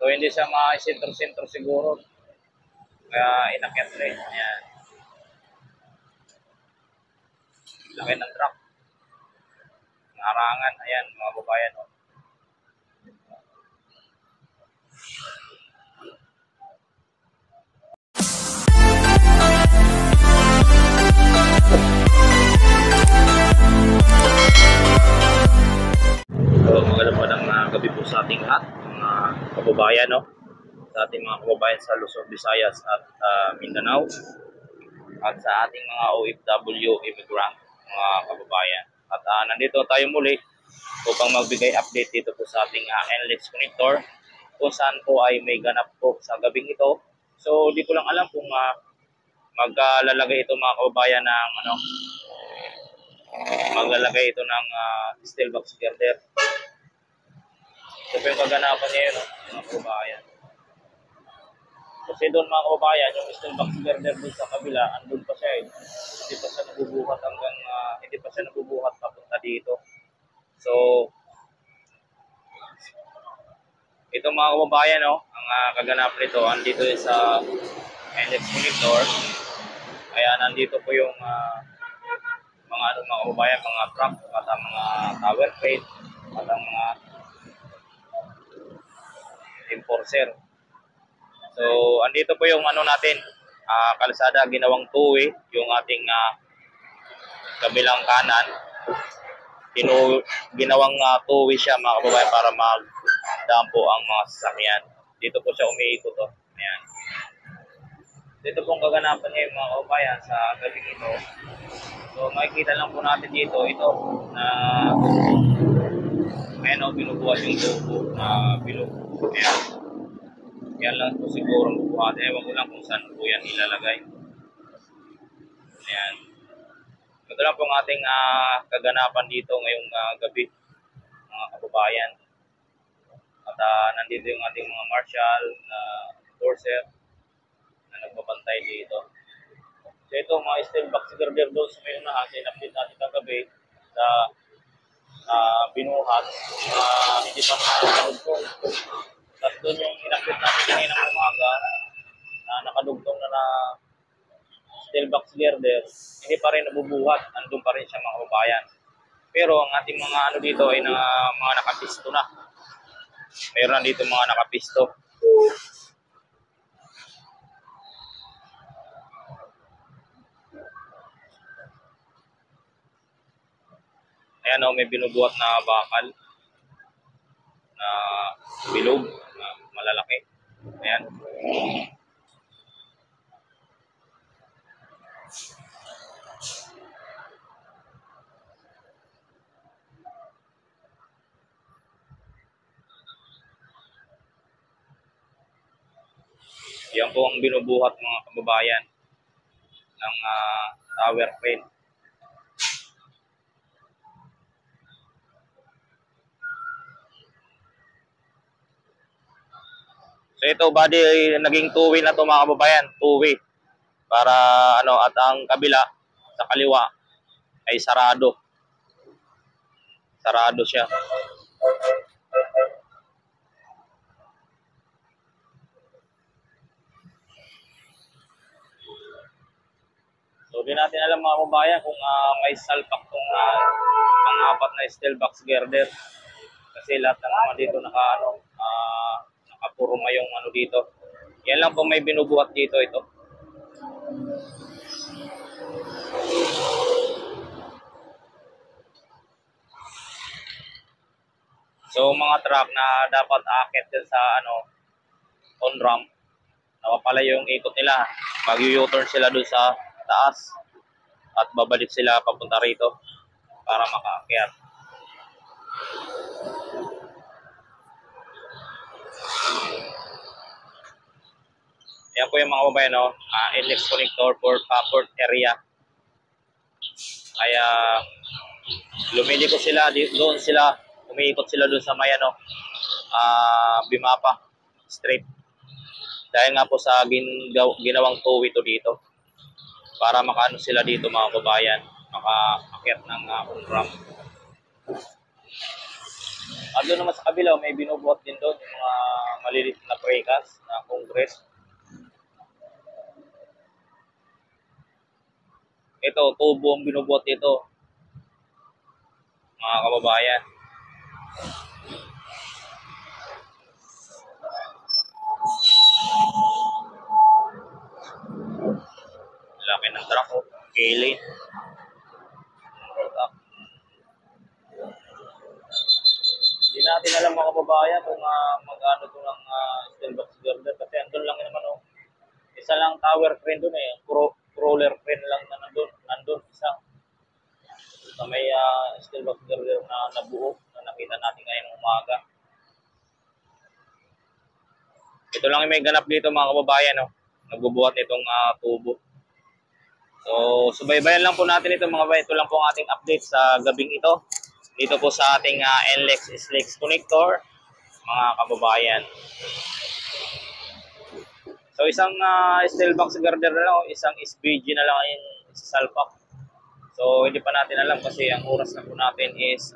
So hindi siya ma-sentro-sentro siguro. Kaya inakyat rin. Ayan. Laki ng truck. Narangan. Ayan mga kababayan. Oh. So, magandang gabi po sa ating lahat, mga kababayan, no? Sa ating mga kababayan sa Luzon, Visayas at Mindanao, at sa ating mga OFW immigrant, mga kababayan. At nandito tayo muli upang magbigay update dito po sa ating NLEX connector, kung saan po ay may ganap po sa gabing ito. So, di ko lang alam kung maglalagay ito mga kababayan ng maglalagay ito ng steel box girder. Ito po yung kaganapan niya yun, mga kababayan. Kasi doon mga kababayan, yung steel box girder doon sa kabila, andun pa siya eh. Hindi pa siya nabubuhat hanggang, hindi pa siya nabubuhat papunta dito. So, ito mga kababayan, no, ang kaganapan nito, andito yung sa NLEX connector. Kaya nandito po yung mga kababayan, mga truck at mga tower crane at ang mga enforcer. So, andito po yung natin, kalsada ginawang two-way, yung ating kabilang kanan. Ginawang two-way siya mga kababayan para magdaan po ang mga sasakyan. Dito po siya umiikot. Oh. Ayan. Dito pong kaganapan niya yung mga kababayan sa gabing ito. So, makikita lang po natin dito, ito, na ayan o, binubuhat yung tubo na bilog. Ayan. Yan lang po siguro bubuhat. Ewan ko lang kung saan po yan ilalagay. Ayan. Ito lang po ang ating kaganapan dito ngayong gabi, mga kababayan. At nandito yung ating mga marshal, enforcer, na nagbabantay dito. So ito, mga steel box girder doon sa may unahan, sinapit natin kagabi sa binuhat, hindi pa nakadugtong. Tapos doon yung inapit natin kaninang umaga, na nakadugtong na steel box girder, hindi pa rin nabubuhat, andun pa rin siya mga kababayan. Pero ang ating mga dito ay mga nakapisto na. Mayroon dito mga nakapisto. Ayan o, may binubuhat na bakal na bilog, na malalaki. Ayan. Yan po ang binubuhat mga kababayan ng tower crane. So ito body naging two-way na to mga kababayan, two-way. Para at ang kabila sa kaliwa ay sarado. Sarado siya. So di natin alam mga kababayan kung may salpak tong pang-apat na steel box girder. Kasi lahat ng mga dito nakapurma yung dito. Yan lang po may binubuhat dito ito. So mga truck na dapat akit din sa on ramp, napapalayo yung ikot nila. Mag-u-turn sila doon sa taas at babalik sila papunta rito para makaakyat. Yan po yung mga kababayan, NLEX connector for port area. Kaya lumiliko sila, doon sila, umiikot sila doon sa may Bimapa Street. Dahil nga po sa ginawang two-way to dito. Para makaano sila dito mga kababayan, makaakyat ng on ramp. Doon naman sa kabila, may binubuhat din doon yung mga maliliit na precast na concrete. Ito, tubo ang binubuhat dito, mga kababayan. Laki ng truck, oh. K-lane. Hindi natin alam mga kababayan kung mag-ano ito ng steel box girder kasi andun lang naman, oh. Isa lang tower crane doon eh. Crawler crane lang na nandun isa. Sa may steel box girder na nabuo na nakita natin ngayong umaga. Ito lang yung may ganap dito mga kababayan, oh. Nagbubuhat nitong tubo. So, subaybayan lang po natin ito mga kababayan. Ito lang po ang ating update sa gabing ito. Dito po sa ating NLEX SLEX connector, mga kababayan. So, isang steel box girder na lang, isang SBG na lang yung salpak. So, hindi pa natin alam kasi ang oras na po natin is,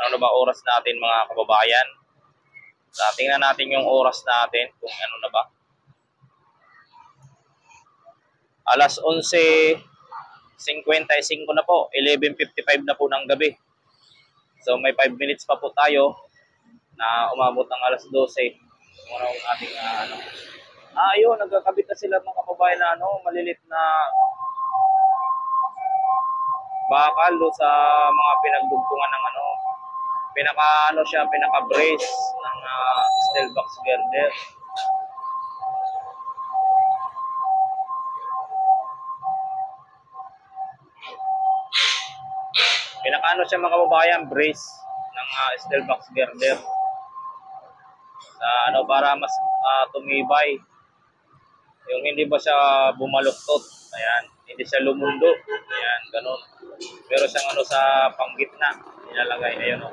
ano na ba oras natin mga kababayan? So, tingnan natin yung oras natin kung ano na ba. Alas 11:55 na po, 11:55 na po ng gabi. So may 5 minutes pa po tayo na umabot ng alas 12. Muna ang ating ayun, nagkakabit na sila mga kababayan na malilit na bakal do sa mga pinagdugtungan ng pinaka-brace ng steel box girder. Siya mga kababayan, brace ng steel box girder. Para mas tumibay. Yung hindi ba siya bumaluktot. Ayan, hindi siya lumundo. Ayan, ganun. Pero siyang sa panggitna nilalagay. Ayun, oh.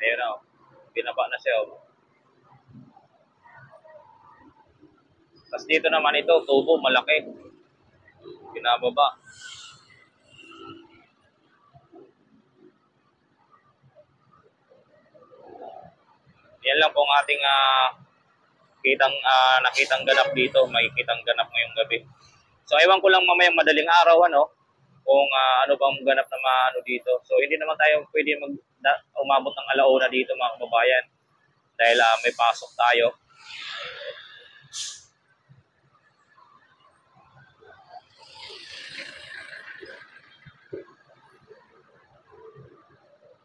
Ayun, oh. Binaba na siya, oh. Tapos dito naman ito, tubo, malaki. Binababa. Yan lang po ang ating nakitang ganap dito. Makikitang ganap ngayong gabi. So, ewan ko lang mamayang madaling araw, kung ano bang ganap na dito. So, hindi naman tayo pwede umabot ng alauna dito mga kababayan. Dahil may pasok tayo.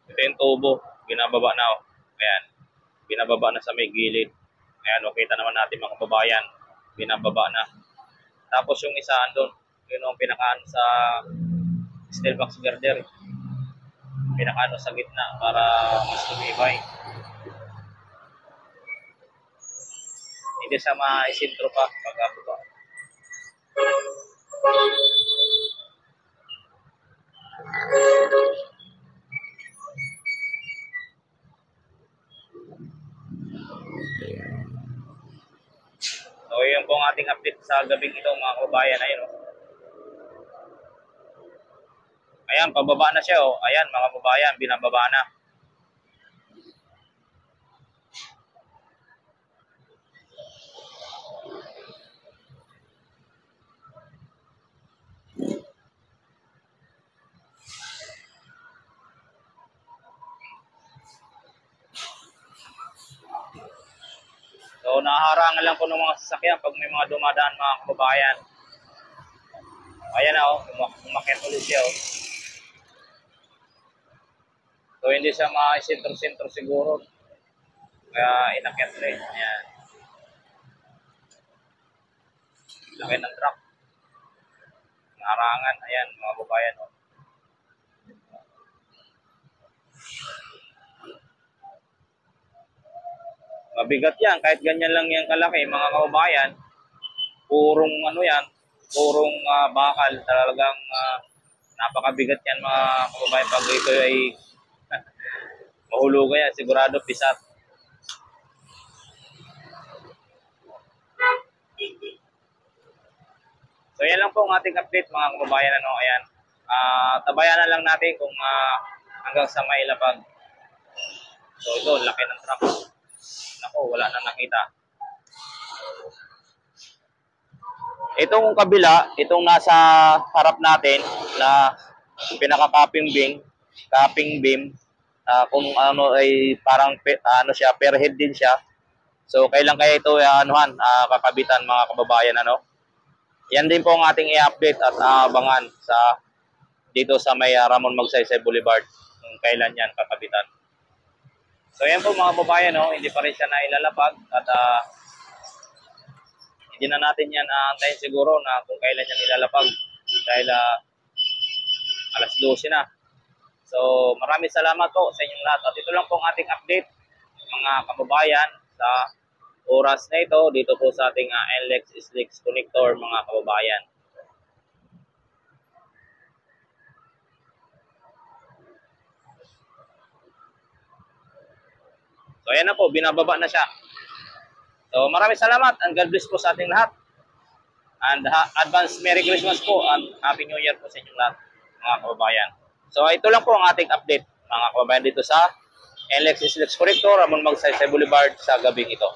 Ito yung tubo. Binababa na, oh. Ayan. Binababa na sa may gilid. Ayan, kita naman natin mga kababayan. Binababa na. Tapos yung isa andun, yun ang pinakaano sa steel box girder. Pinakaano sa gitna para mas tumibay. Hindi siya maisintro pa pag-abuto. So, yun po ang ating update sa gabing ito mga kababayan. Ayun, oh. Ayan, pababa na siya, oh. Ayan mga kababayan, binababa na. So, nahaharangan lang po ng mga sasakyan pag may mga dumadaan mga kababayan. Ayan na, oh. Umakyat ulit siya, oh. So, hindi siya ma-sintro-sintro siguro. Kaya inakyat rin. Ayan. Laki ng truck. Naharangan. Ayan, mga kababayan, oh. Mabigat yan. Kahit ganyan lang yan kalaki, mga kababayan. Purong purong bakal. Talagang napakabigat yan mga kababayan. Pag ito ay mahulugan yan, sigurado pisat. So yan lang po ang ating update mga kababayan. Ano, ayan. Tabayan na lang natin kung hanggang sa mailapag. So ito, laki ng truck. Nako, wala na nakita. Itong kabila, itong nasa harap natin na pinaka-capping beam, kung ano ay parang ano siya, per head din siya. So kailan kaya ito kakabitan mga kababayan, ano? Yan din po ang ating i-update at abangan sa dito sa may Ramon Magsaysay Boulevard kung kailan yan kakabitan. So yan po mga kababayan, no? Hindi pa rin siya na ilalapag at hindi na natin yan antayin siguro na kung kailan yan ilalapag dahil alas 12 na. So maraming salamat po sa inyong lahat at ito lang po ang ating update mga kababayan sa oras na ito dito po sa ating NLEX SLEX connector mga kababayan. So ayan na po, binababa na siya. So maraming salamat and God bless po sa ating lahat. And advance Merry Christmas po and Happy New Year po sa inyong lahat mga kababayan. So ito lang po ang ating update mga kababayan dito sa NLEX SLEX connector Ramon Magsaysay Boulevard sa gabing ito.